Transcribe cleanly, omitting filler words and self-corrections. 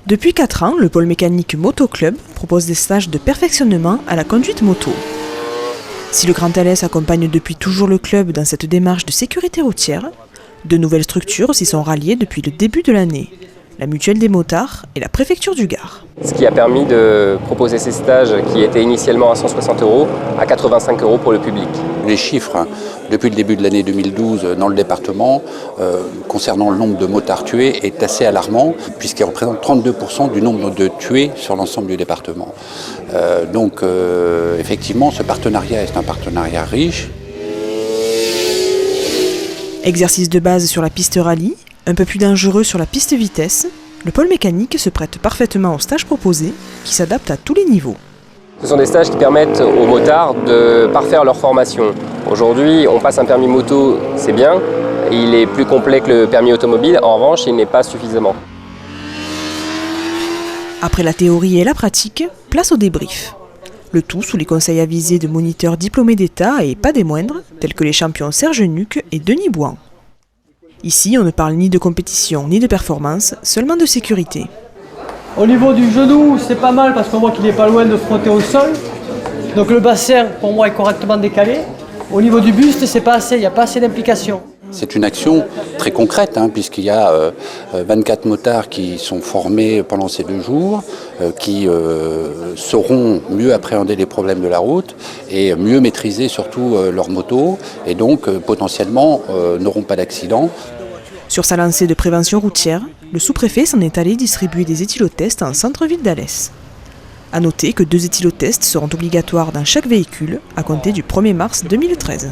Depuis 4 ans, le pôle mécanique Moto Club propose des stages de perfectionnement à la conduite moto. Si le Grand Alès accompagne depuis toujours le club dans cette démarche de sécurité routière, de nouvelles structures s'y sont ralliées depuis le début de l'année. La Mutuelle des motards et la préfecture du Gard. Ce qui a permis de proposer ces stages qui étaient initialement à 160 € à 85 € pour le public. Les chiffres depuis le début de l'année 2012 dans le département concernant le nombre de motards tués est assez alarmant puisqu'il représente 32% du nombre de tués sur l'ensemble du département. Donc effectivement ce partenariat est un partenariat riche. Exercice de base sur la piste rallye, un peu plus dangereux sur la piste vitesse, le pôle mécanique se prête parfaitement aux stages proposés qui s'adaptent à tous les niveaux. Ce sont des stages qui permettent aux motards de parfaire leur formation. Aujourd'hui, on passe un permis moto, c'est bien, il est plus complet que le permis automobile, en revanche, il n'est pas suffisamment. Après la théorie et la pratique, place au débrief. Le tout sous les conseils avisés de moniteurs diplômés d'État et pas des moindres, tels que les champions Serge Nuc et Denis Bouan. Ici, on ne parle ni de compétition ni de performance, seulement de sécurité. Au niveau du genou, c'est pas mal parce qu'on voit qu'il n'est pas loin de frotter au sol. Donc le bassin, pour moi, est correctement décalé. Au niveau du buste, c'est pas assez, il n'y a pas assez d'implication. C'est une action très concrète puisqu'il y a 24 motards qui sont formés pendant ces 2 jours, qui sauront mieux appréhender les problèmes de la route et mieux maîtriser surtout leur moto et donc potentiellement n'auront pas d'accident. Sur sa lancée de prévention routière, le sous-préfet s'en est allé distribuer des éthylotests en centre-ville d'Alès. A noter que 2 éthylotests seront obligatoires dans chaque véhicule à compter du 1er mars 2013.